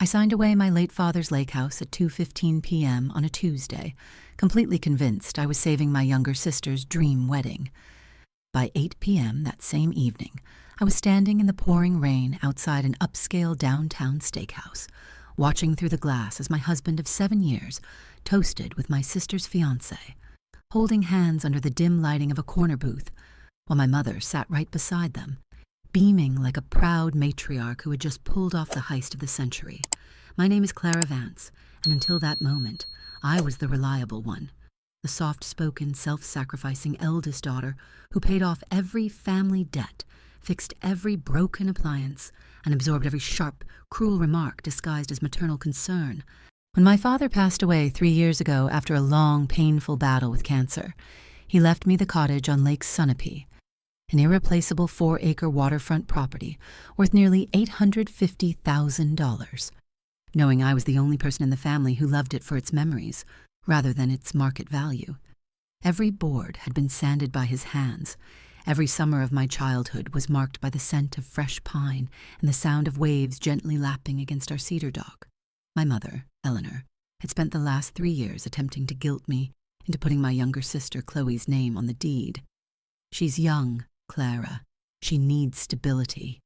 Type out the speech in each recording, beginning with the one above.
I signed away my late father's lake house at 2:15 p.m. on a Tuesday, completely convinced I was saving my younger sister's dream wedding. By 8 p.m. that same evening, I was standing in the pouring rain outside an upscale downtown steakhouse, watching through the glass as my husband of 7 years toasted with my sister's fiancé, holding hands under the dim lighting of a corner booth, while my mother sat right beside them, beaming like a proud matriarch who had just pulled off the heist of the century. My name is Clara Vance, and until that moment, I was the reliable one, the soft-spoken, self-sacrificing eldest daughter who paid off every family debt, fixed every broken appliance, and absorbed every sharp, cruel remark disguised as maternal concern. When my father passed away 3 years ago after a long, painful battle with cancer, he left me the cottage on Lake Sunapee, an irreplaceable 4-acre waterfront property worth nearly $850,000. Knowing I was the only person in the family who loved it for its memories, rather than its market value. Every board had been sanded by his hands. Every summer of my childhood was marked by the scent of fresh pine and the sound of waves gently lapping against our cedar dock. My mother, Eleanor, had spent the last 3 years attempting to guilt me into putting my younger sister Chloe's name on the deed. She's young, Clara. She needs stability.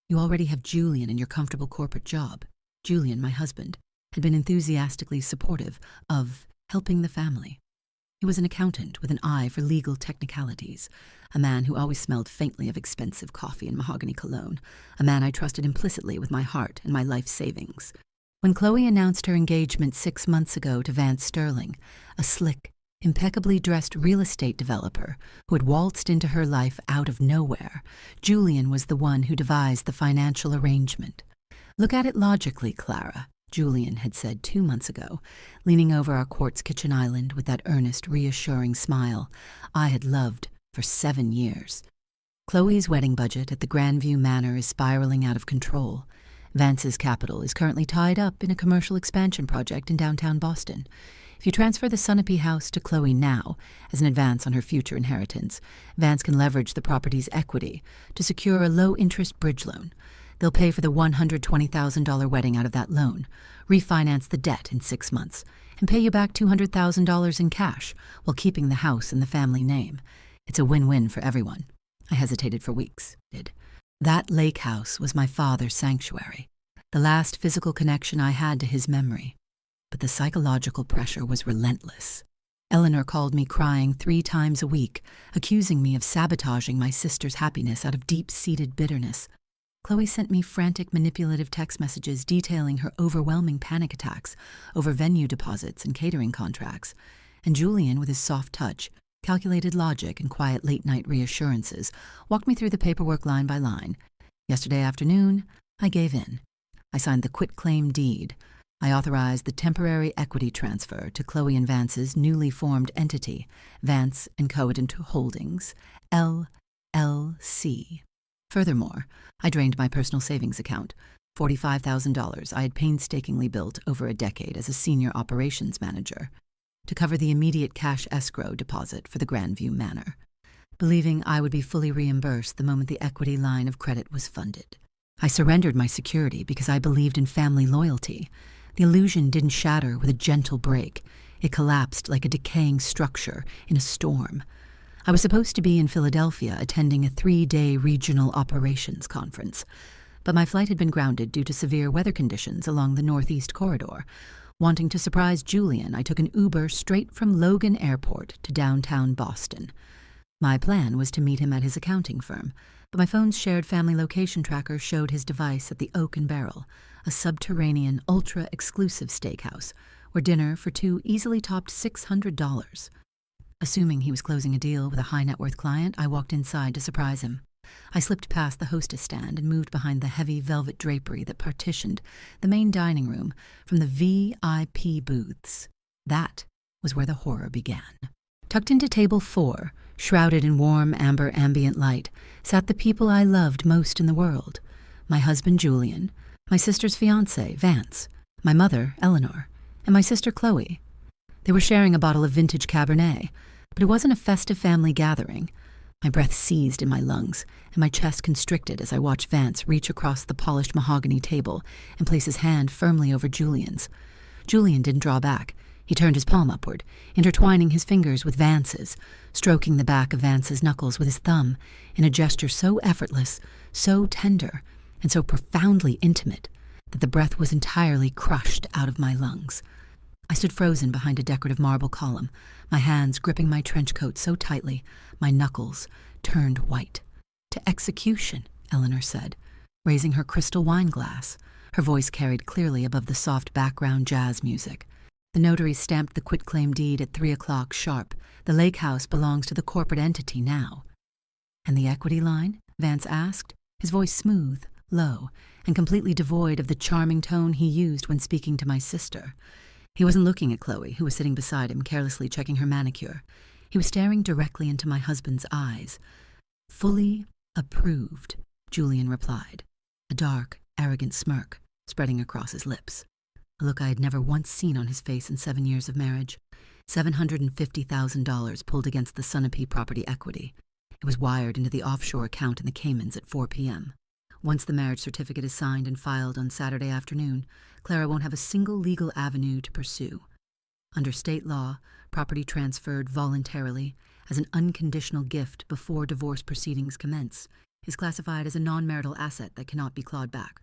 You already have Julian in your comfortable corporate job. Julian, my husband, had been enthusiastically supportive of helping the family. He was an accountant with an eye for legal technicalities, a man who always smelled faintly of expensive coffee and mahogany cologne, a man I trusted implicitly with my heart and my life savings. When Chloe announced her engagement 6 months ago to Vance Sterling, a slick, impeccably dressed real estate developer who had waltzed into her life out of nowhere, Julian was the one who devised the financial arrangement. "Look at it logically, Clara," Julian had said 2 months ago, leaning over our quartz kitchen island with that earnest, reassuring smile I had loved for 7 years. Chloe's wedding budget at the Grandview Manor is spiraling out of control. Vance's capital is currently tied up in a commercial expansion project in downtown Boston. If you transfer the Sunapee house to Chloe now, as an advance on her future inheritance, Vance can leverage the property's equity to secure a low-interest bridge loan. They'll pay for the $120,000 wedding out of that loan, refinance the debt in 6 months, and pay you back $200,000 in cash while keeping the house in the family name. It's a win-win for everyone. I hesitated for weeks. That lake house was my father's sanctuary, the last physical connection I had to his memory. But the psychological pressure was relentless. Eleanor called me crying 3 times a week, accusing me of sabotaging my sister's happiness out of deep-seated bitterness. Chloe sent me frantic, manipulative text messages detailing her overwhelming panic attacks over venue deposits and catering contracts, and Julian, with his soft touch, calculated logic, and quiet late-night reassurances, walked me through the paperwork line by line. Yesterday afternoon, I gave in. I signed the quitclaim deed. I authorized the temporary equity transfer to Chloe and Vance's newly formed entity, Vance and Coadant Holdings, LLC. Furthermore, I drained my personal savings account, $45,000 I had painstakingly built over a decade as a senior operations manager, to cover the immediate cash escrow deposit for the Grandview Manor, believing I would be fully reimbursed the moment the equity line of credit was funded. I surrendered my security because I believed in family loyalty. The illusion didn't shatter with a gentle break. It collapsed like a decaying structure in a storm. I was supposed to be in Philadelphia attending a 3-day regional operations conference, but my flight had been grounded due to severe weather conditions along the Northeast Corridor. Wanting to surprise Julian, I took an Uber straight from Logan Airport to downtown Boston. My plan was to meet him at his accounting firm, but my phone's shared family location tracker showed his device at the Oak and Barrel, a subterranean, ultra-exclusive steakhouse, where dinner for 2 easily topped $600. Assuming he was closing a deal with a high-net-worth client, I walked inside to surprise him. I slipped past the hostess stand and moved behind the heavy velvet drapery that partitioned the main dining room from the VIP booths. That was where the horror began. Tucked into table 4, shrouded in warm amber ambient light, sat the people I loved most in the world. My husband, Julian, my sister's fiancé, Vance, my mother, Eleanor, and my sister, Chloe. They were sharing a bottle of vintage Cabernet, but it wasn't a festive family gathering. My breath seized in my lungs, and my chest constricted as I watched Vance reach across the polished mahogany table and place his hand firmly over Julian's. Julian didn't draw back. He turned his palm upward, intertwining his fingers with Vance's, stroking the back of Vance's knuckles with his thumb in a gesture so effortless, so tender, and so profoundly intimate that the breath was entirely crushed out of my lungs. I stood frozen behind a decorative marble column, my hands gripping my trench coat so tightly, my knuckles turned white. "To execution," Eleanor said, raising her crystal wine glass. Her voice carried clearly above the soft background jazz music. "The notary stamped the quitclaim deed at 3 o'clock sharp. The lake house belongs to the corporate entity now." "And the equity line?" Vance asked, his voice smooth, low, and completely devoid of the charming tone he used when speaking to my sister. He wasn't looking at Chloe, who was sitting beside him, carelessly checking her manicure. He was staring directly into my husband's eyes. "Fully approved," Julian replied, a dark, arrogant smirk spreading across his lips, a look I had never once seen on his face in 7 years of marriage. $750,000 pulled against the Sunapee property equity. It was wired into the offshore account in the Caymans at 4 p.m. Once the marriage certificate is signed and filed on Saturday afternoon, Clara won't have a single legal avenue to pursue. Under state law, property transferred voluntarily as an unconditional gift before divorce proceedings commence is classified as a non-marital asset that cannot be clawed back.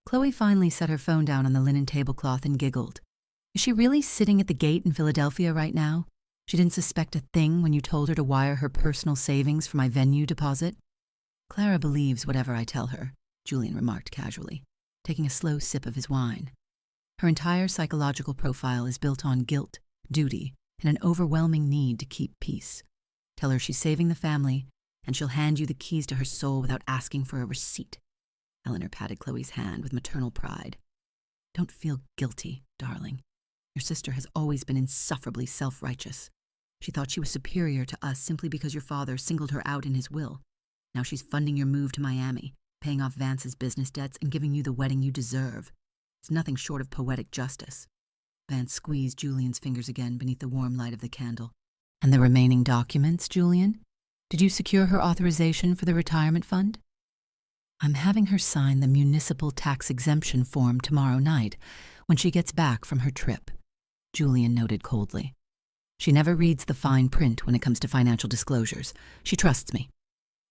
Chloe finally set her phone down on the linen tablecloth and giggled. "Is she really sitting at the gate in Philadelphia right now? She didn't suspect a thing when you told her to wire her personal savings for my venue deposit?" "Clara believes whatever I tell her," Julian remarked casually, taking a slow sip of his wine. "Her entire psychological profile is built on guilt, duty, and an overwhelming need to keep peace. Tell her she's saving the family, and she'll hand you the keys to her soul without asking for a receipt." Eleanor patted Chloe's hand with maternal pride. "Don't feel guilty, darling. Your sister has always been insufferably self-righteous. She thought she was superior to us simply because your father singled her out in his will. Now she's funding your move to Miami, paying off Vance's business debts, and giving you the wedding you deserve. It's nothing short of poetic justice." Vance squeezed Julian's fingers again beneath the warm light of the candle. "And the remaining documents, Julian? Did you secure her authorization for the retirement fund?" "I'm having her sign the municipal tax exemption form tomorrow night when she gets back from her trip," Julian noted coldly. "She never reads the fine print when it comes to financial disclosures. She trusts me."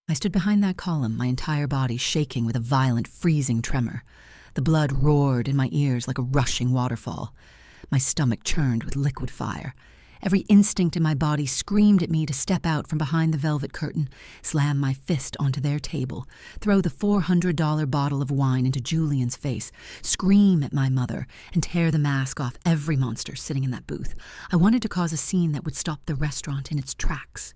I stood behind that column, my entire body shaking with a violent, freezing tremor. The blood roared in my ears like a rushing waterfall. My stomach churned with liquid fire. Every instinct in my body screamed at me to step out from behind the velvet curtain, slam my fist onto their table, throw the $400 bottle of wine into Julian's face, scream at my mother, and tear the mask off every monster sitting in that booth. I wanted to cause a scene that would stop the restaurant in its tracks.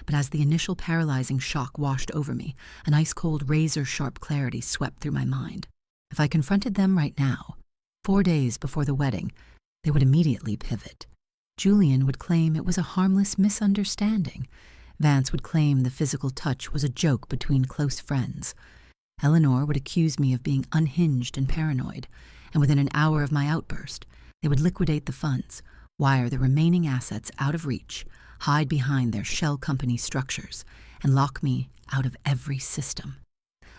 But as the initial paralyzing shock washed over me, an ice-cold, razor-sharp clarity swept through my mind. If I confronted them right now, 4 days before the wedding, they would immediately pivot. Julian would claim it was a harmless misunderstanding. Vance would claim the physical touch was a joke between close friends. Eleanor would accuse me of being unhinged and paranoid, and within an hour of my outburst, they would liquidate the funds, wire the remaining assets out of reach, hide behind their shell company structures, and lock me out of every system.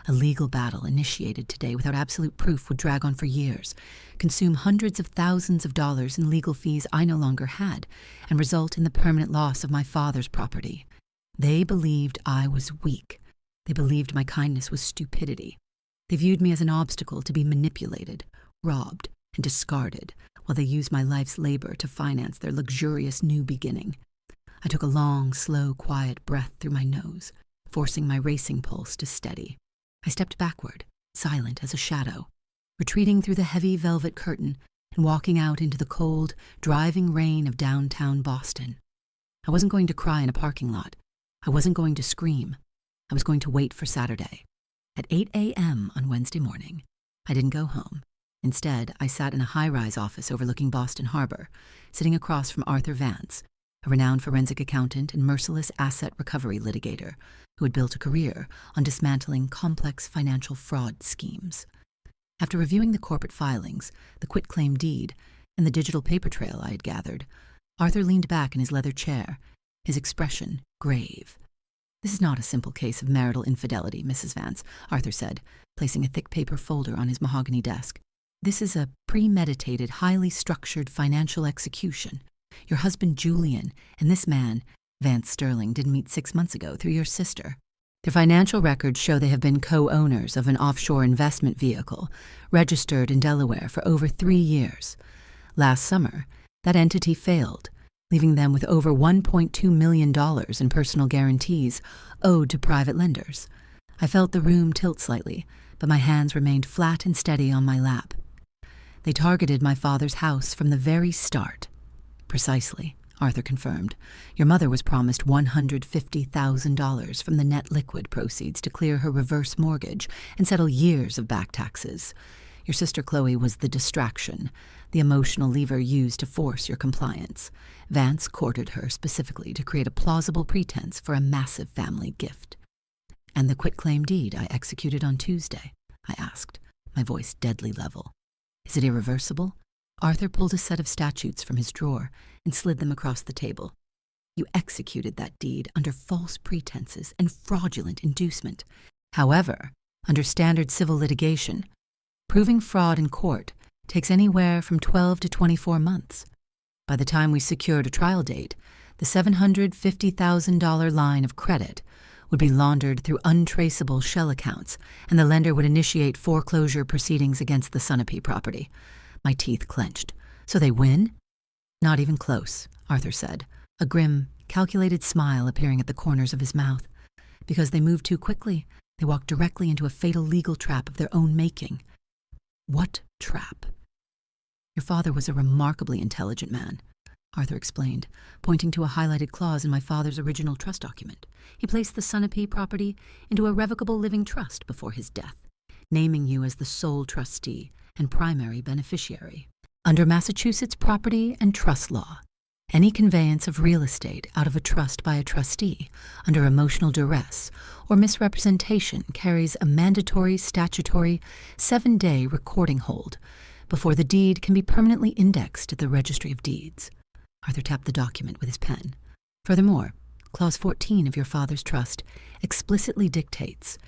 A legal battle initiated today without absolute proof would drag on for years, consume hundreds of thousands of dollars in legal fees I no longer had, and result in the permanent loss of my father's property. They believed I was weak. They believed my kindness was stupidity. They viewed me as an obstacle to be manipulated, robbed, and discarded, while they used my life's labor to finance their luxurious new beginning. I took a long, slow, quiet breath through my nose, forcing my racing pulse to steady. I stepped backward, silent as a shadow, retreating through the heavy velvet curtain and walking out into the cold, driving rain of downtown Boston. I wasn't going to cry in a parking lot. I wasn't going to scream. I was going to wait for Saturday. At 8 a.m. on Wednesday morning, I didn't go home. Instead, I sat in a high-rise office overlooking Boston Harbor, sitting across from Arthur Vance, a renowned forensic accountant and merciless asset recovery litigator who had built a career on dismantling complex financial fraud schemes. After reviewing the corporate filings, the quitclaim deed, and the digital paper trail I had gathered, Arthur leaned back in his leather chair, his expression grave. "This is not a simple case of marital infidelity, Mrs. Vance," Arthur said, placing a thick paper folder on his mahogany desk. "This is a premeditated, highly structured financial execution. Your husband Julian and this man, Vance Sterling, did meet 6 months ago through your sister. Their financial records show they have been co-owners of an offshore investment vehicle, registered in Delaware for over 3 years. Last summer, that entity failed, leaving them with over $1.2 million in personal guarantees owed to private lenders. I felt the room tilt slightly, but my hands remained flat and steady on my lap. They targeted my father's house from the very start." "Precisely," Arthur confirmed. "Your mother was promised $150,000 from the net liquid proceeds to clear her reverse mortgage and settle years of back taxes. Your sister Chloe was the distraction, the emotional lever used to force your compliance. Vance courted her specifically to create a plausible pretense for a massive family gift." "And the quitclaim deed I executed on Tuesday?" I asked, my voice deadly level. "Is it irreversible?" Arthur pulled a set of statutes from his drawer and slid them across the table. "You executed that deed under false pretenses and fraudulent inducement. However, under standard civil litigation, proving fraud in court takes anywhere from 12 to 24 months. By the time we secured a trial date, the $750,000 line of credit would be laundered through untraceable shell accounts, and the lender would initiate foreclosure proceedings against the Sunapee property." My teeth clenched. "So they win?" "Not even close," Arthur said, a grim, calculated smile appearing at the corners of his mouth. "Because they moved too quickly, they walked directly into a fatal legal trap of their own making." "What trap?" "Your father was a remarkably intelligent man," Arthur explained, pointing to a highlighted clause in my father's original trust document. "He placed the Sunapee property into a revocable living trust before his death, naming you as the sole trustee and primary beneficiary. Under Massachusetts property and trust law, any conveyance of real estate out of a trust by a trustee under emotional duress or misrepresentation carries a mandatory statutory 7-day recording hold before the deed can be permanently indexed at the Registry of Deeds." Arthur tapped the document with his pen. "Furthermore, Clause 14 of your father's trust explicitly dictates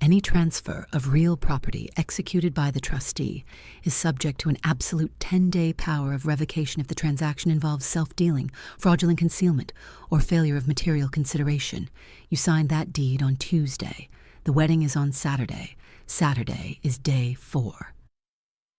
any transfer of real property executed by the trustee is subject to an absolute 10-day power of revocation if the transaction involves self-dealing, fraudulent concealment, or failure of material consideration. You signed that deed on Tuesday. The wedding is on Saturday. Saturday is day 4.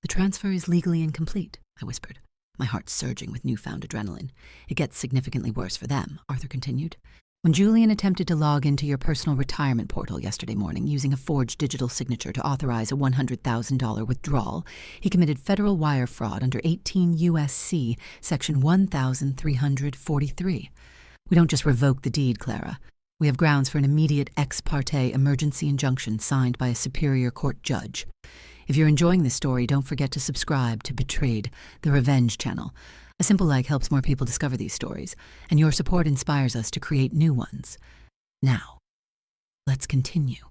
"The transfer is legally incomplete," I whispered, my heart surging with newfound adrenaline. "It gets significantly worse for them," Arthur continued. "When Julian attempted to log into your personal retirement portal yesterday morning using a forged digital signature to authorize a $100,000 withdrawal, he committed federal wire fraud under 18 U.S.C. Section 1343. We don't just revoke the deed, Clara. We have grounds for an immediate ex parte emergency injunction signed by a superior court judge. If you're enjoying this story, don't forget to subscribe to Betrayed, the Revenge channel. A simple like helps more people discover these stories, and your support inspires us to create new ones. Now, let's continue."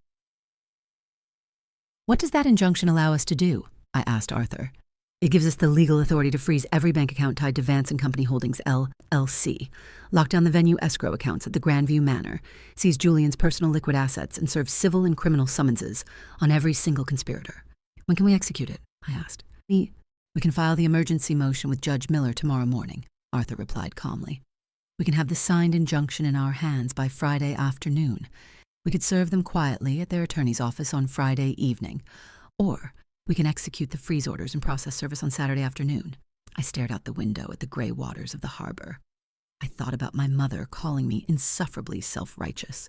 "What does that injunction allow us to do?" I asked Arthur. "It gives us the legal authority to freeze every bank account tied to Vance & Company Holdings, LLC, lock down the venue escrow accounts at the Grandview Manor, seize Julian's personal liquid assets, and serve civil and criminal summonses on every single conspirator." "When can we execute it?" I asked. We can file the emergency motion with Judge Miller tomorrow morning," Arthur replied calmly. "We can have the signed injunction in our hands by Friday afternoon. We could serve them quietly at their attorney's office on Friday evening, or we can execute the freeze orders and process service on Saturday afternoon." I stared out the window at the gray waters of the harbor. I thought about my mother calling me insufferably self-righteous.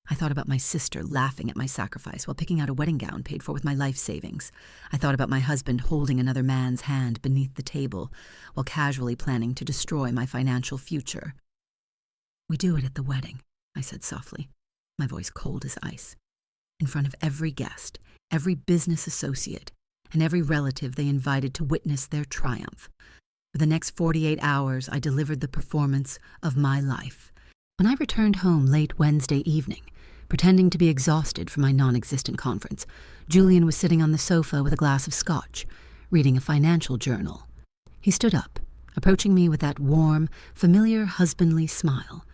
I thought about my sister laughing at my sacrifice while picking out a wedding gown paid for with my life savings. I thought about my husband holding another man's hand beneath the table while casually planning to destroy my financial future. "We do it at the wedding," I said softly, my voice cold as ice. In front of every guest, every business associate, and every relative they invited to witness their triumph. For the next 48 hours, I delivered the performance of my life. When I returned home late Wednesday evening, pretending to be exhausted from my non-existent conference, Julian was sitting on the sofa with a glass of scotch, reading a financial journal. He stood up, approaching me with that warm, familiar husbandly smile,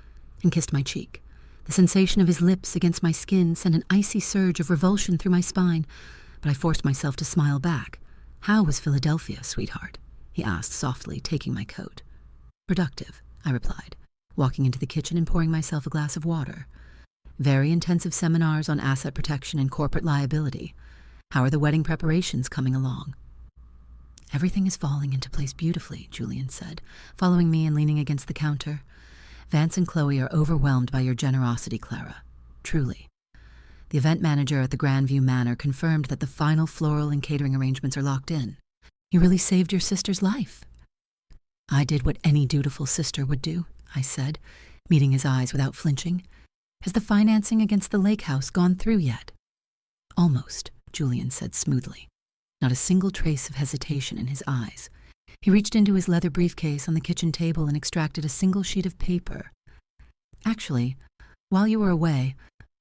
and kissed my cheek, The sensation of his lips against my skin sent an icy surge of revulsion through my spine, but I forced myself to smile back. "How was Philadelphia, sweetheart?" he asked softly, taking my coat. "Productive," I replied, walking into the kitchen and pouring myself a glass of water. "Very intensive seminars on asset protection and corporate liability. How are the wedding preparations coming along?" "Everything is falling into place beautifully," Julian said, following me and leaning against the counter. "Vance and Chloe are overwhelmed by your generosity, Clara. Truly." The event manager at the Grandview Manor confirmed that the final floral and catering arrangements are locked in. "You really saved your sister's life." "I did what any dutiful sister would do," I said, meeting his eyes without flinching. "Has the financing against the lake house gone through yet?" "Almost," Julian said smoothly, not a single trace of hesitation in his eyes. He reached into his leather briefcase on the kitchen table and extracted a single sheet of paper. "Actually, while you were away,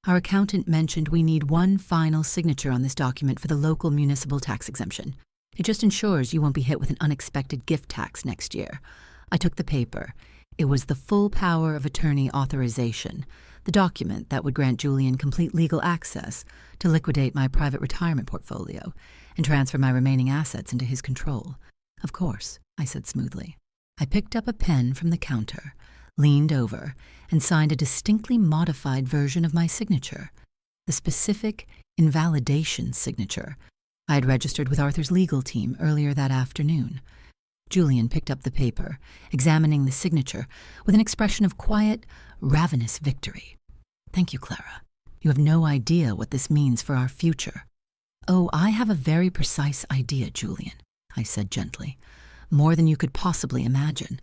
our accountant mentioned we need one final signature on this document for the local municipal tax exemption. It just ensures you won't be hit with an unexpected gift tax next year." I took the paper. It was the full power of attorney authorization, the document that would grant Julian complete legal access to liquidate my private retirement portfolio and transfer my remaining assets into his control. "Of course," I said smoothly. I picked up a pen from the counter, leaned over, and signed a distinctly modified version of my signature, the specific invalidation signature I had registered with Arthur's legal team earlier that afternoon. Julian picked up the paper, examining the signature with an expression of quiet, ravenous victory. "Thank you, Clara. You have no idea what this means for our future." "Oh, I have a very precise idea, Julian," I said gently. "More than you could possibly imagine.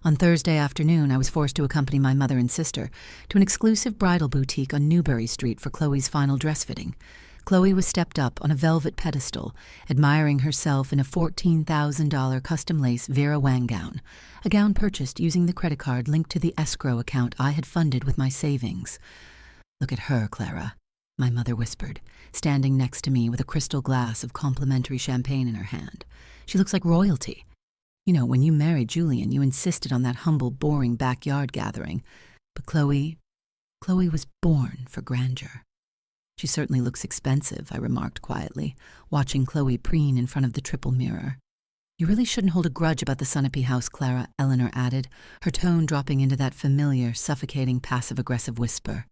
On Thursday afternoon, I was forced to accompany my mother and sister to an exclusive bridal boutique on Newbury Street for Chloe's final dress fitting. Chloe was stepped up on a velvet pedestal, admiring herself in a $14,000 custom lace Vera Wang gown, a gown purchased using the credit card linked to the escrow account I had funded with my savings. "Look at her, Clara," my mother whispered, standing next to me with a crystal glass of complimentary champagne in her hand. "She looks like royalty. You know, when you married Julian, you insisted on that humble, boring backyard gathering. But Chloe was born for grandeur." "She certainly looks expensive," I remarked quietly, watching Chloe preen in front of the triple mirror. "You really shouldn't hold a grudge about the Sunapee house, Clara," Eleanor added, her tone dropping into that familiar, suffocating, passive-aggressive whisper.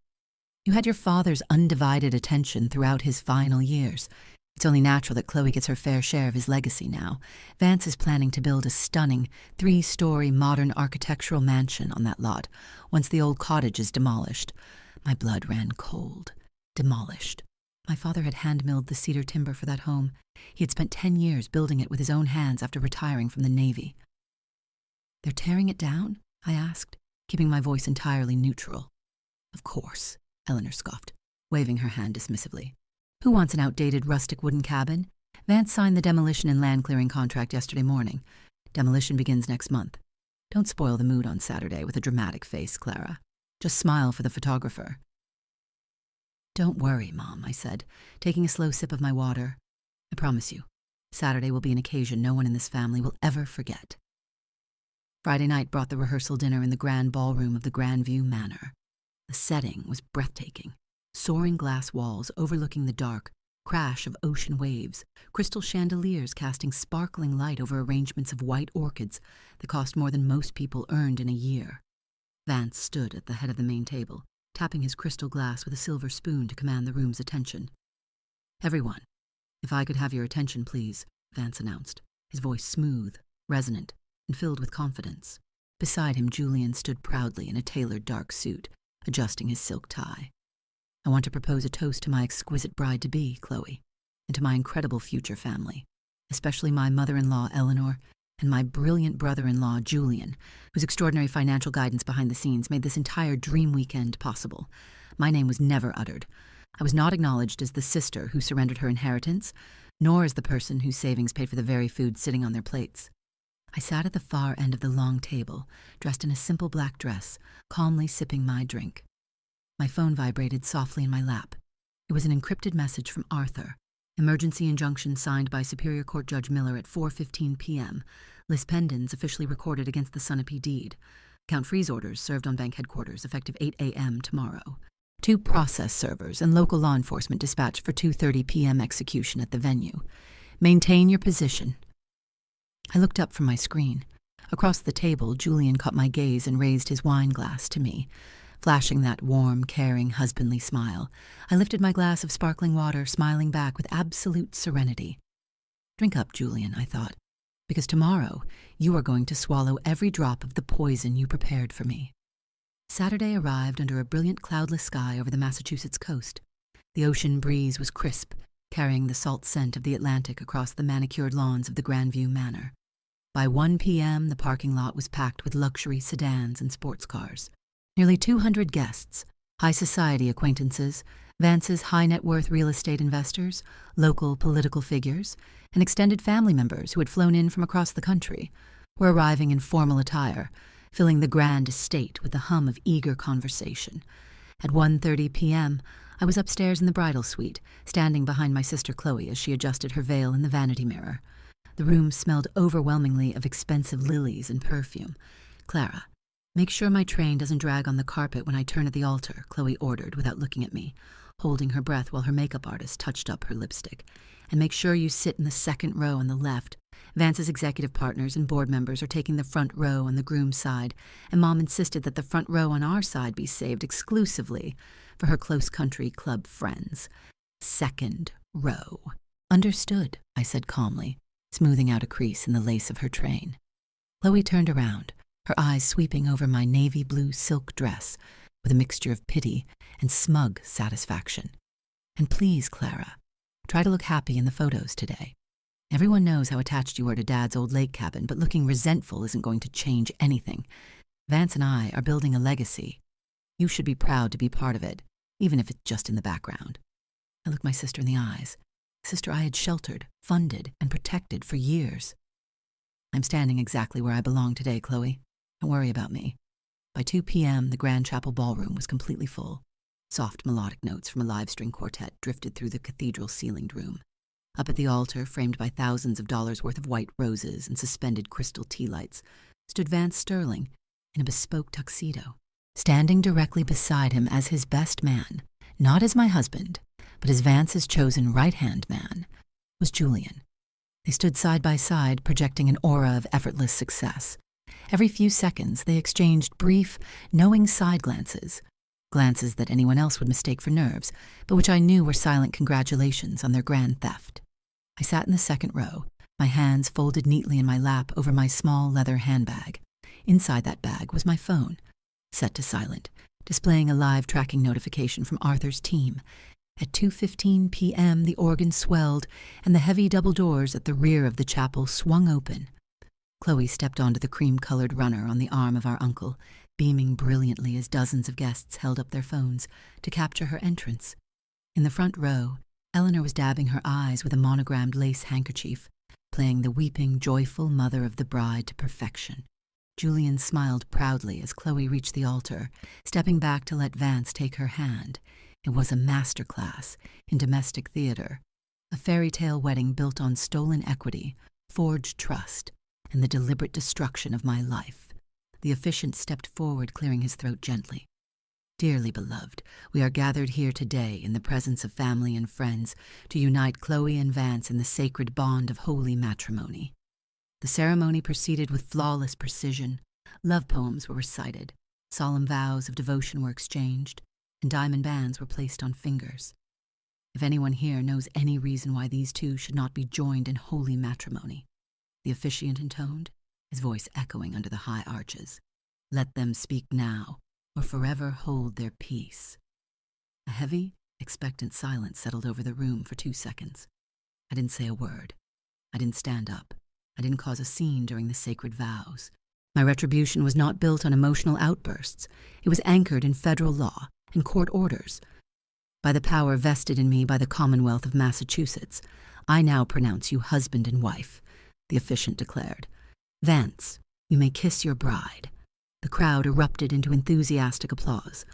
"You had your father's undivided attention throughout his final years. It's only natural that Chloe gets her fair share of his legacy now. Vance is planning to build a stunning 3-story modern architectural mansion on that lot once the old cottage is demolished." My blood ran cold. Demolished. My father had hand-milled the cedar timber for that home. He had spent 10 years building it with his own hands after retiring from the Navy. "They're tearing it down?" I asked, keeping my voice entirely neutral. "Of course," Eleanor scoffed, waving her hand dismissively. "Who wants an outdated rustic wooden cabin? Vance signed the demolition and land clearing contract yesterday morning. Demolition begins next month. Don't spoil the mood on Saturday with a dramatic face, Clara. Just smile for the photographer." "Don't worry, Mom," I said, taking a slow sip of my water. "I promise you, Saturday will be an occasion no one in this family will ever forget." Friday night brought the rehearsal dinner in the grand ballroom of the Grandview Manor. The setting was breathtaking. Soaring glass walls overlooking the dark crash of ocean waves, crystal chandeliers casting sparkling light over arrangements of white orchids that cost more than most people earned in a year. Vance stood at the head of the main table, tapping his crystal glass with a silver spoon to command the room's attention. "Everyone, if I could have your attention, please," Vance announced, his voice smooth, resonant, and filled with confidence. Beside him, Julian stood proudly in a tailored dark suit, adjusting his silk tie. "I want to propose a toast to my exquisite bride-to-be, Chloe, and to my incredible future family, especially my mother-in-law, Eleanor, and my brilliant brother-in-law, Julian, whose extraordinary financial guidance behind the scenes made this entire dream weekend possible. My name was never uttered. I was not acknowledged as the sister who surrendered her inheritance, nor as the person whose savings paid for the very food sitting on their plates. I sat at the far end of the long table, dressed in a simple black dress, calmly sipping my drink. My phone vibrated softly in my lap. It was an encrypted message from Arthur. Emergency injunction signed by Superior Court Judge Miller at 4:15 p.m. Lis pendens officially recorded against the Sunapee deed. Count freeze orders served on bank headquarters effective 8 a.m. tomorrow. 2 process servers and local law enforcement dispatched for 2:30 p.m. execution at the venue. Maintain your position. I looked up from my screen. Across the table, Julian caught my gaze and raised his wine glass to me. Flashing that warm, caring, husbandly smile, I lifted my glass of sparkling water, smiling back with absolute serenity. Drink up, Julian, I thought, because tomorrow you are going to swallow every drop of the poison you prepared for me. Saturday arrived under a brilliant cloudless sky over the Massachusetts coast. The ocean breeze was crisp, carrying the salt scent of the Atlantic across the manicured lawns of the Grandview Manor. By 1 p.m., the parking lot was packed with luxury sedans and sports cars. Nearly 200 guests, high society acquaintances, Vance's high-net-worth real estate investors, local political figures, and extended family members who had flown in from across the country, were arriving in formal attire, filling the grand estate with the hum of eager conversation. At 1:30 p.m., I was upstairs in the bridal suite, standing behind my sister Chloe as she adjusted her veil in the vanity mirror. The room smelled overwhelmingly of expensive lilies and perfume. "Clara, make sure my train doesn't drag on the carpet when I turn at the altar," Chloe ordered without looking at me, holding her breath while her makeup artist touched up her lipstick. "And make sure you sit in the second row on the left. Vance's executive partners and board members are taking the front row on the groom's side, and Mom insisted that the front row on our side be saved exclusively for her close country club friends. Second row." "Understood," I said calmly, smoothing out a crease in the lace of her train. Chloe turned around, her eyes sweeping over my navy blue silk dress with a mixture of pity and smug satisfaction. "And please, Clara, try to look happy in the photos today. Everyone knows how attached you are to Dad's old lake cabin, but looking resentful isn't going to change anything. Vance and I are building a legacy. You should be proud to be part of it, even if it's just in the background." I looked my sister in the eyes, a sister I had sheltered, funded, and protected for years. "I'm standing exactly where I belong today, Chloe. Don't worry about me." By 2 p.m., the Grand Chapel ballroom was completely full. Soft melodic notes from a live string quartet drifted through the cathedral-ceilinged room. Up at the altar, framed by thousands of dollars worth of white roses and suspended crystal tea lights, stood Vance Sterling in a bespoke tuxedo. Standing directly beside him as his best man, not as my husband, but as Vance's chosen right-hand man, was Julian. They stood side by side, projecting an aura of effortless success. Every few seconds, they exchanged brief, knowing side glances, glances that anyone else would mistake for nerves, but which I knew were silent congratulations on their grand theft. I sat in the second row, my hands folded neatly in my lap over my small leather handbag. Inside that bag was my phone, set to silent, displaying a live tracking notification from Arthur's team. At 2:15 p.m., the organ swelled, and the heavy double doors at the rear of the chapel swung open. Chloe stepped onto the cream-colored runner on the arm of our uncle, beaming brilliantly as dozens of guests held up their phones to capture her entrance. In the front row, Eleanor was dabbing her eyes with a monogrammed lace handkerchief, playing the weeping, joyful mother of the bride to perfection. Julian smiled proudly as Chloe reached the altar, stepping back to let Vance take her hand. It was a master class in domestic theater, a fairy tale wedding built on stolen equity, forged trust, and the deliberate destruction of my life. The officiant stepped forward, clearing his throat gently. "Dearly beloved, we are gathered here today in the presence of family and friends to unite Chloe and Vance in the sacred bond of holy matrimony." The ceremony proceeded with flawless precision. Love poems were recited, solemn vows of devotion were exchanged, and diamond bands were placed on fingers. If anyone here knows any reason why these two should not be joined in holy matrimony, the officiant intoned, his voice echoing under the high arches, "Let them speak now, or forever hold their peace." A heavy, expectant silence settled over the room for 2 seconds. I didn't say a word. I didn't stand up. I didn't cause a scene during the sacred vows. My retribution was not built on emotional outbursts. It was anchored in federal law and court orders. By the power vested in me by the Commonwealth of Massachusetts, I now pronounce you husband and wife, the officiant declared. "Vance, you may kiss your bride." The crowd erupted into enthusiastic applause.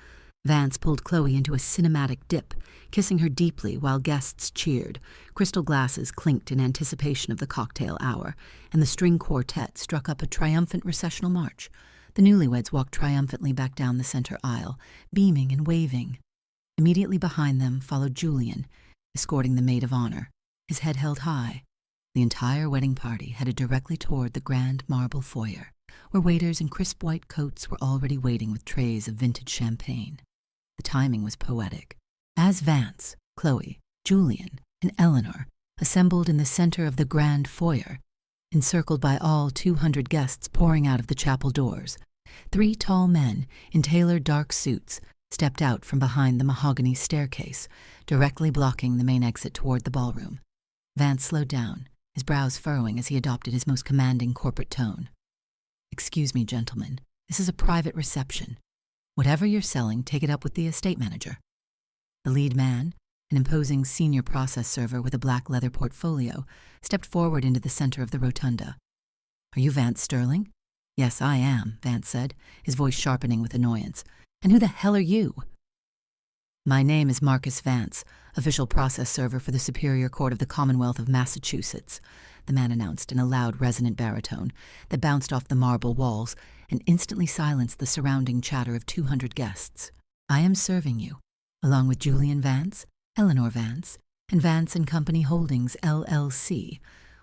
Vance pulled Chloe into a cinematic dip, kissing her deeply while guests cheered. Crystal glasses clinked in anticipation of the cocktail hour, and the string quartet struck up a triumphant recessional march. The newlyweds walked triumphantly back down the center aisle, beaming and waving. Immediately behind them followed Julian, escorting the maid of honor, his head held high. The entire wedding party headed directly toward the grand marble foyer, where waiters in crisp white coats were already waiting with trays of vintage champagne. The timing was poetic. As Vance, Chloe, Julian, and Eleanor assembled in the center of the grand foyer, encircled by all 200 guests pouring out of the chapel doors, 3 tall men in tailored dark suits stepped out from behind the mahogany staircase, directly blocking the main exit toward the ballroom. Vance slowed down, his brows furrowing as he adopted his most commanding corporate tone. "Excuse me, gentlemen. This is a private reception. Whatever you're selling, take it up with the estate manager." The lead man, an imposing senior process server with a black leather portfolio, stepped forward into the center of the rotunda. "Are you Vance Sterling?" "Yes, I am," Vance said, his voice sharpening with annoyance. "And who the hell are you?" "My name is Marcus Vance, official process server for the Superior Court of the Commonwealth of Massachusetts," the man announced in a loud, resonant baritone that bounced off the marble walls and instantly silenced the surrounding chatter of 200 guests. "I am serving you, along with Julian Vance, Eleanor Vance, and Vance and Company Holdings, LLC,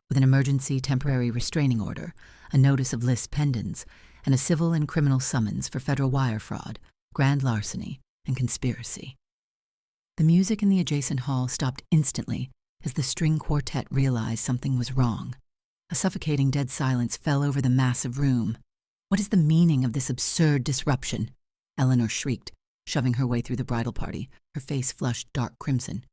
with an emergency temporary restraining order, a notice of lis pendens, and a civil and criminal summons for federal wire fraud, grand larceny, and conspiracy." The music in the adjacent hall stopped instantly as the string quartet realized something was wrong. A suffocating dead silence fell over the massive room. "What is the meaning of this absurd disruption?" Eleanor shrieked, shoving her way through the bridal party, her face flushed dark crimson.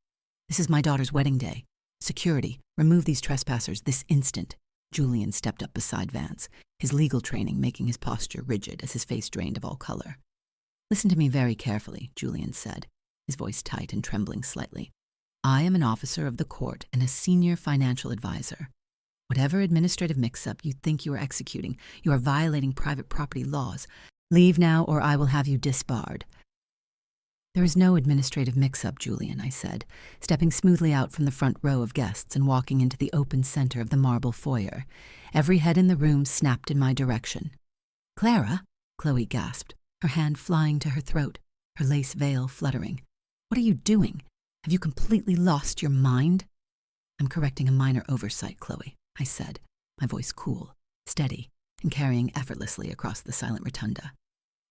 "This is my daughter's wedding day. Security, remove these trespassers this instant." Julian stepped up beside Vance, his legal training making his posture rigid as his face drained of all color. "Listen to me very carefully," Julian said, his voice tight and trembling slightly. "I am an officer of the court and a senior financial advisor. Whatever administrative mix-up you think you are executing, you are violating private property laws. Leave now or I will have you disbarred." "There is no administrative mix-up, Julian," I said, stepping smoothly out from the front row of guests and walking into the open center of the marble foyer. Every head in the room snapped in my direction. "Clara?" Chloe gasped, her hand flying to her throat, her lace veil fluttering. "What are you doing? Have you completely lost your mind?" "I'm correcting a minor oversight, Chloe," I said, my voice cool, steady, and carrying effortlessly across the silent rotunda.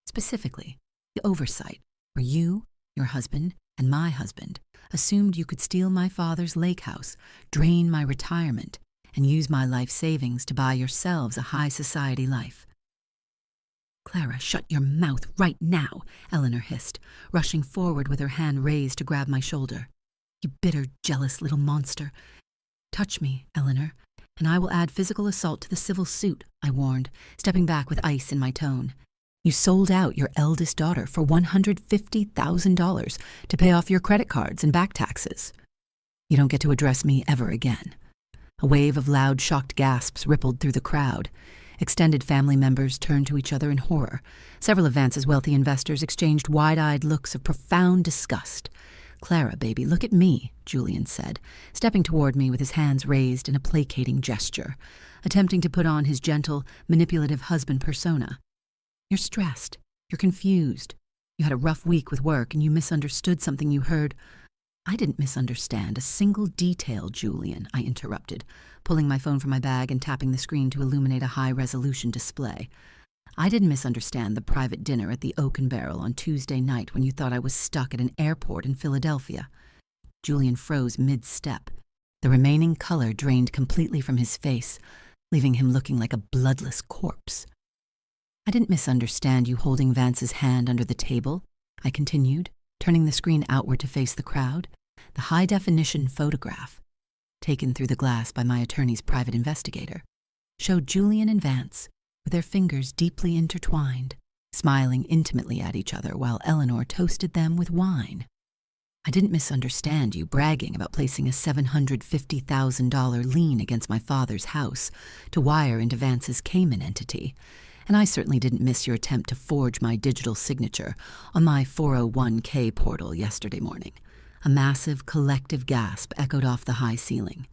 "Specifically, the oversight where you, your husband, and my husband assumed you could steal my father's lake house, drain my retirement, and use my life savings to buy yourselves a high society life." "Clara, shut your mouth right now," Eleanor hissed, rushing forward with her hand raised to grab my shoulder. "You bitter, jealous little monster." "Touch me, Eleanor, and I will add physical assault to the civil suit," I warned, stepping back with ice in my tone. "You sold out your eldest daughter for $150,000 to pay off your credit cards and back taxes. You don't get to address me ever again." A wave of loud, shocked gasps rippled through the crowd. Extended family members turned to each other in horror. Several of Vance's wealthy investors exchanged wide-eyed looks of profound disgust. "Clara, baby, look at me," Julian said, stepping toward me with his hands raised in a placating gesture, attempting to put on his gentle, manipulative husband persona. "You're stressed. You're confused. You had a rough week with work and you misunderstood something you heard." "I didn't misunderstand a single detail, Julian," I interrupted, pulling my phone from my bag and tapping the screen to illuminate a high-resolution display. "I didn't misunderstand the private dinner at the Oak and Barrel on Tuesday night when you thought I was stuck at an airport in Philadelphia." Julian froze mid-step. The remaining color drained completely from his face, leaving him looking like a bloodless corpse. "I didn't misunderstand you holding Vance's hand under the table," I continued, turning the screen outward to face the crowd. The high-definition photograph, taken through the glass by my attorney's private investigator, showed Julian and Vance, with their fingers deeply intertwined, smiling intimately at each other while Eleanor toasted them with wine. "I didn't misunderstand you bragging about placing a $750,000 lien against my father's house to wire into Vance's Cayman entity, and I certainly didn't miss your attempt to forge my digital signature on my 401k portal yesterday morning." A massive, collective gasp echoed off the high ceiling.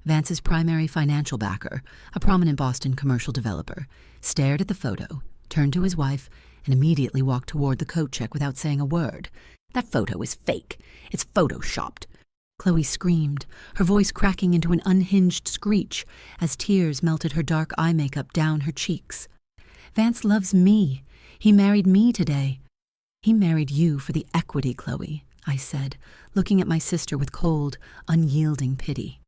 Vance's primary financial backer, a prominent Boston commercial developer, stared at the photo, turned to his wife, and immediately walked toward the coat check without saying a word, That photo is fake. It's photoshopped. Chloe screamed, her voice cracking into an unhinged screech as tears melted her dark eye makeup down her cheeks. Vance loves me. He married me today. He married you for the equity, Chloe, I said, looking at my sister with cold, unyielding pity.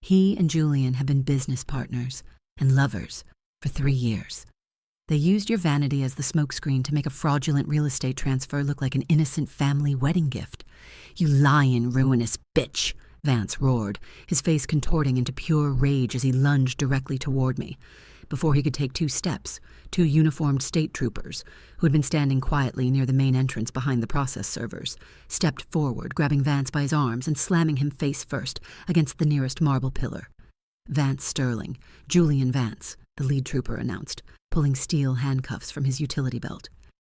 He and Julian have been business partners and lovers for 3 years. They used your vanity as the smokescreen to make a fraudulent real estate transfer look like an innocent family wedding gift. You lying, ruinous bitch, Vance roared, his face contorting into pure rage as he lunged directly toward me. Before he could take 2 steps, 2 uniformed state troopers, who had been standing quietly near the main entrance behind the process servers, stepped forward, grabbing Vance by his arms and slamming him face first against the nearest marble pillar. Vance Sterling, Julian Vance, the lead trooper announced, pulling steel handcuffs from his utility belt.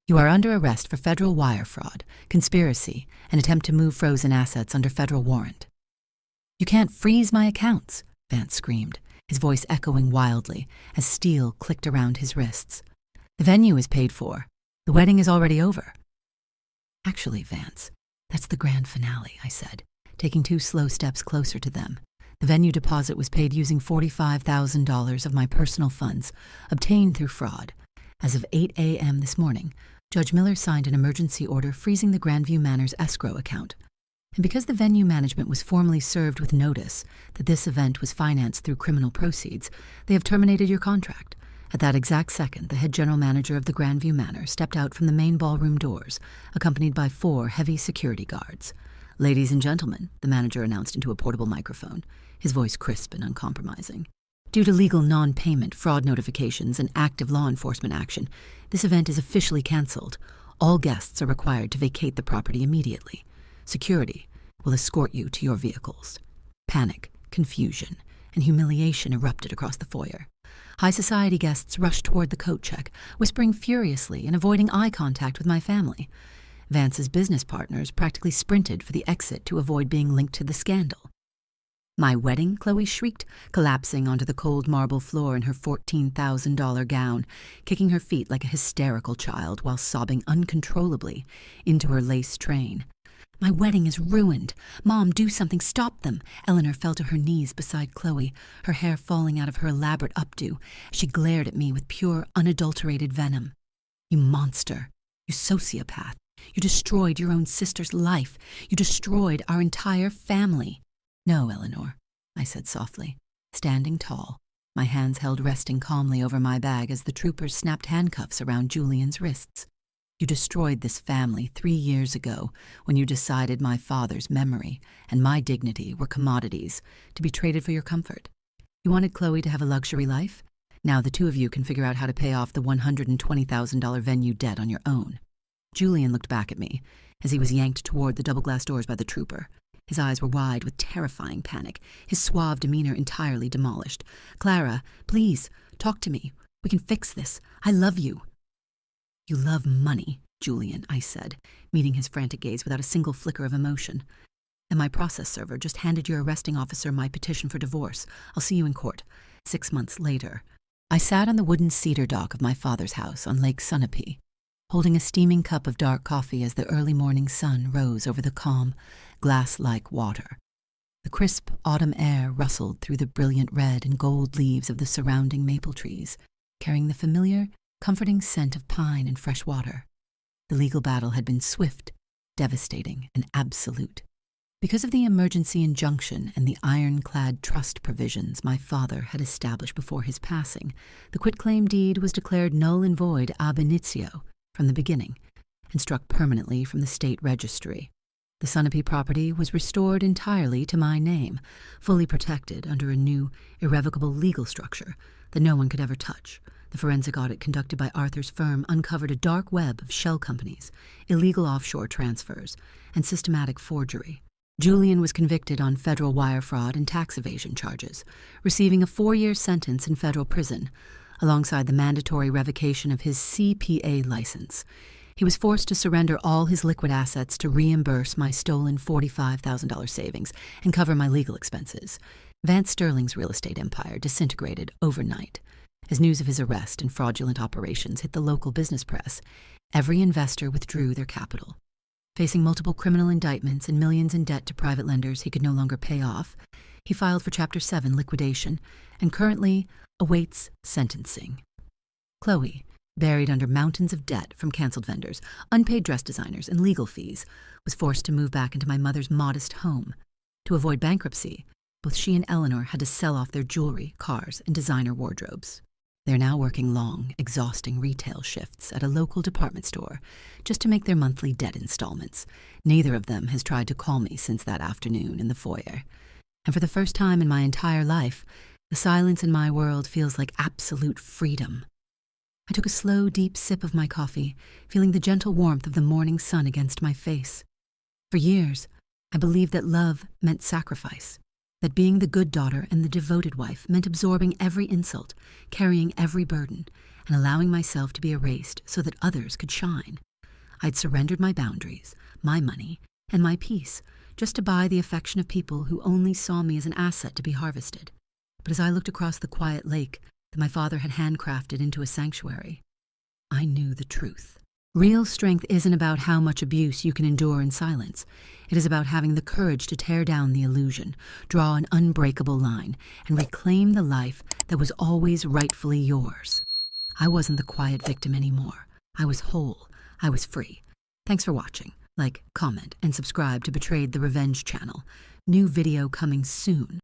You are under arrest for federal wire fraud, conspiracy, and attempt to move frozen assets under federal warrant. You can't freeze my accounts, Vance screamed, his voice echoing wildly as steel clicked around his wrists. The venue is paid for. The wedding is already over. Actually, Vance, that's the grand finale, I said, taking 2 slow steps closer to them. The venue deposit was paid using $45,000 of my personal funds, obtained through fraud. As of 8 a.m. this morning, Judge Miller signed an emergency order freezing the Grandview Manor's escrow account. And because the venue management was formally served with notice that this event was financed through criminal proceeds, they have terminated your contract. At that exact second, the head general manager of the Grandview Manor stepped out from the main ballroom doors, accompanied by 4 heavy security guards. Ladies and gentlemen, the manager announced into a portable microphone, his voice crisp and uncompromising. Due to legal non-payment, fraud notifications, and active law enforcement action, this event is officially canceled. All guests are required to vacate the property immediately. Security will escort you to your vehicles. Panic, confusion, and humiliation erupted across the foyer. High society guests rushed toward the coat check, whispering furiously and avoiding eye contact with my family. Vance's business partners practically sprinted for the exit to avoid being linked to the scandal. My wedding, Chloe shrieked, collapsing onto the cold marble floor in her $14,000 gown, kicking her feet like a hysterical child while sobbing uncontrollably into her lace train. My wedding is ruined. Mom, do something. Stop them. Eleanor fell to her knees beside Chloe, her hair falling out of her elaborate updo. She glared at me with pure, unadulterated venom. You monster. You sociopath. You destroyed your own sister's life. You destroyed our entire family. No, Eleanor, I said softly, standing tall, my hands held resting calmly over my bag as the troopers snapped handcuffs around Julian's wrists. You destroyed this family 3 years ago when you decided my father's memory and my dignity were commodities to be traded for your comfort. You wanted Chloe to have a luxury life? Now the 2 of you can figure out how to pay off the $120,000 venue debt on your own. Julian looked back at me as he was yanked toward the double-glass doors by the trooper. His eyes were wide with terrifying panic, his suave demeanor entirely demolished. Clara, please, talk to me. We can fix this. I love you. You love money, Julian, I said, meeting his frantic gaze without a single flicker of emotion. And my process server just handed your arresting officer my petition for divorce. I'll see you in court. 6 months later, I sat on the wooden cedar dock of my father's house on Lake Sunapee, holding a steaming cup of dark coffee as the early morning sun rose over the calm, glass-like water. The crisp autumn air rustled through the brilliant red and gold leaves of the surrounding maple trees, carrying the familiar, comforting scent of pine and fresh water. The legal battle had been swift, devastating, and absolute. Because of the emergency injunction and the ironclad trust provisions my father had established before his passing, the quitclaim deed was declared null and void ab initio from the beginning and struck permanently from the state registry. The Sunapee property was restored entirely to my name, fully protected under a new, irrevocable legal structure that no one could ever touch. The forensic audit conducted by Arthur's firm uncovered a dark web of shell companies, illegal offshore transfers, and systematic forgery. Julian was convicted on federal wire fraud and tax evasion charges, receiving a 4-year sentence in federal prison, alongside the mandatory revocation of his CPA license. He was forced to surrender all his liquid assets to reimburse my stolen $45,000 savings and cover my legal expenses. Vance Sterling's real estate empire disintegrated overnight. As news of his arrest and fraudulent operations hit the local business press, every investor withdrew their capital. Facing multiple criminal indictments and millions in debt to private lenders he could no longer pay off, he filed for Chapter 7 liquidation and currently awaits sentencing. Chloe, buried under mountains of debt from canceled vendors, unpaid dress designers, and legal fees, was forced to move back into my mother's modest home. To avoid bankruptcy, both she and Eleanor had to sell off their jewelry, cars, and designer wardrobes. They're now working long, exhausting retail shifts at a local department store just to make their monthly debt installments. Neither of them has tried to call me since that afternoon in the foyer. And for the first time in my entire life, the silence in my world feels like absolute freedom. I took a slow, deep sip of my coffee, feeling the gentle warmth of the morning sun against my face. For years, I believed that love meant sacrifice, that being the good daughter and the devoted wife meant absorbing every insult, carrying every burden, and allowing myself to be erased so that others could shine. I'd surrendered my boundaries, my money, and my peace just to buy the affection of people who only saw me as an asset to be harvested. But as I looked across the quiet lake that my father had handcrafted into a sanctuary, I knew the truth. Real strength isn't about how much abuse you can endure in silence. It is about having the courage to tear down the illusion, draw an unbreakable line, and reclaim the life that was always rightfully yours. I wasn't the quiet victim anymore. I was whole. I was free. Thanks for watching. Like, comment, and subscribe to Betrayed the Revenge channel. New video coming soon.